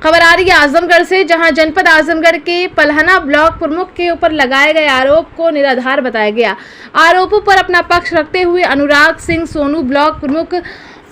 खबर आ रही है आजमगढ़ से, जहां जनपद आजमगढ़ के पलहना ब्लॉक प्रमुख के ऊपर लगाए गए आरोप को निराधार बताया गया। आरोपों पर अपना पक्ष रखते हुए अनुराग सिंह सोनू ब्लॉक प्रमुख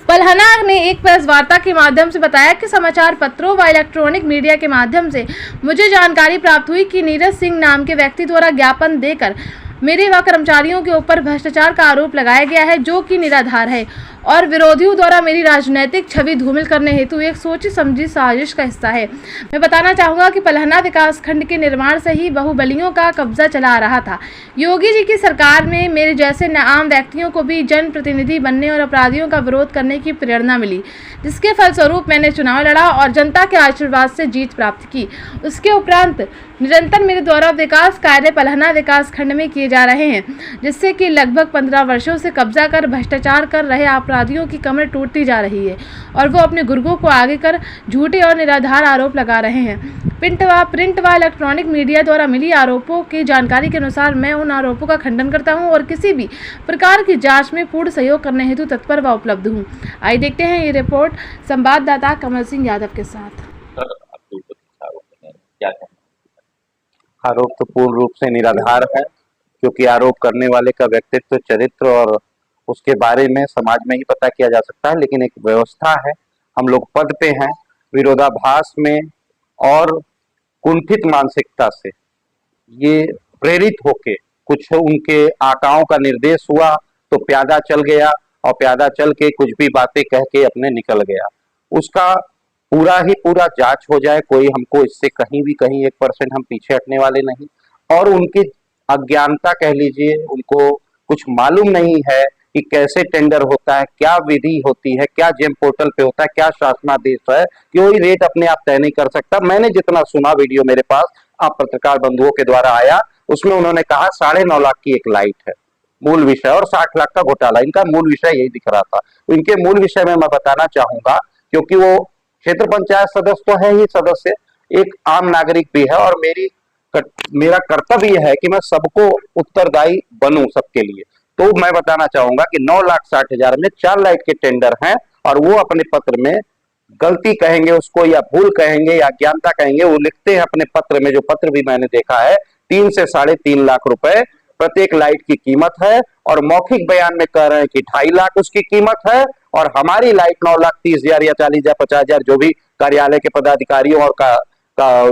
पलहना ने एक प्रेस वार्ता के माध्यम से बताया कि समाचार पत्रों व इलेक्ट्रॉनिक मीडिया के माध्यम से मुझे जानकारी प्राप्त हुई कि नीरज सिंह नाम के व्यक्ति द्वारा ज्ञापन देकर मेरे व कर्मचारियों के ऊपर भ्रष्टाचार का आरोप लगाया गया है, जो कि निराधार है और विरोधियों द्वारा मेरी राजनीतिक छवि धूमिल करने हेतु एक सोची समझी साजिश का हिस्सा है। मैं बताना चाहूँगा कि पलहना विकास खंड के निर्माण से ही बाहुबलियों का कब्जा चला आ रहा था। योगी जी की सरकार में मेरे जैसे आम व्यक्तियों को भी जनप्रतिनिधि बनने और अपराधियों का विरोध करने की प्रेरणा मिली, जिसके फलस्वरूप मैंने चुनाव लड़ा और जनता के आशीर्वाद से जीत प्राप्त की। उसके उपरांत निरंतर मेरे द्वारा विकास कार्य पलहना विकास खंड में किए जा रहे हैं, जिससे कि लगभग 15 वर्षों से कब्जा कर भ्रष्टाचार कर रहे अपराधियों की कमर टूटती जा रही है और वो अपने गुर्गों को आगे कर झूठे और निराधार आरोप लगा रहे हैं। प्रिंट व इलेक्ट्रॉनिक मीडिया द्वारा मिली आरोपों की जानकारी के अनुसार मैं उन आरोपों का खंडन करता हूं और किसी भी प्रकार की जांच में पूर्ण सहयोग करने हेतु तत्पर व उपलब्ध हूं। आइए देखते हैं ये रिपोर्ट संवाददाता कमल सिंह यादव के साथ। आरोप तो पूर्ण रूप से निराधार है, क्योंकि आरोप करने वाले का व्यक्तित्व, चरित्र और उसके बारे में समाज में ही पता किया जा सकता है। लेकिन एक व्यवस्था है, हम लोग पद पे हैं, विरोधाभास में और कुंठित मानसिकता से ये प्रेरित होके कुछ उनके आकाओं का निर्देश हुआ तो प्यादा चल गया और प्यादा चल के कुछ भी बातें कह के अपने निकल गया। उसका पूरा जांच हो जाए, कोई हमको इससे कहीं भी कहीं 1% हम पीछे हटने वाले नहीं। और उनकी अज्ञानता कह लीजिए, उनको कुछ मालूम नहीं है कि कैसे टेंडर होता है, क्या विधि होती है, क्या जेम पोर्टल पे होता है, क्या शासनादेश है, कोई रेट अपने आप तय नहीं कर सकता। मैंने जितना सुना, वीडियो मेरे पास आप पत्रकार बंधुओं के द्वारा आया, उसमें उन्होंने कहा 9.5 लाख की एक लाइट है मूल विषय और 60 लाख का घोटाला। इनका मूल विषय यही दिख रहा था। इनके मूल विषय में मैं बताना चाहूंगा, क्योंकि वो क्षेत्र पंचायत सदस्य तो है ही सदस्य, एक आम नागरिक भी है और मेरा कर्तव्य है कि मैं सबको उत्तरदायी बनूं सबके लिए। तो मैं बताना चाहूंगा कि 9,60,000 में 4 लाइट के टेंडर हैं और वो अपने पत्र में गलती कहेंगे उसको या भूल कहेंगे या अज्ञानता कहेंगे, वो लिखते हैं अपने पत्र में, जो पत्र भी मैंने देखा है, 3 से 3.5 लाख रुपए प्रत्येक लाइट की कीमत है और मौखिक बयान में कह रहे हैं कि 2.5 लाख उसकी कीमत है और हमारी लाइट 9,30,000 या 40,000 50,000 जो भी कार्यालय के पदाधिकारियों और का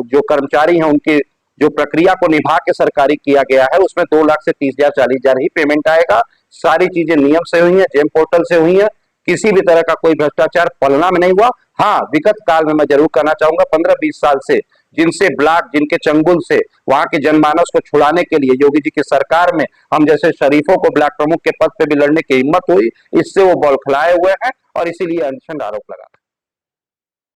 जो कर्मचारी हैं उनकी जो प्रक्रिया को निभा के सरकारी किया गया है, उसमें 2 लाख से 30,000 40,000 ही पेमेंट आएगा। सारी चीजें नियम से हुई है, जेम पोर्टल से हुई है, किसी भी तरह का कोई भ्रष्टाचार पलना में नहीं हुआ। हाँ, विगत काल में मैं जरूर कहना चाहूंगा 15-20 साल से जिनसे ब्लॉक, जिनके चंगुल से वहां के जनमानस को छुड़ाने के लिए योगी जी की सरकार में हम जैसे शरीफों को ब्लॉक प्रमुख के पद पे भी लड़ने की हिम्मत हुई, इससे वो बौखलाए हुए हैं और इसीलिए अनशन आरोप लगा।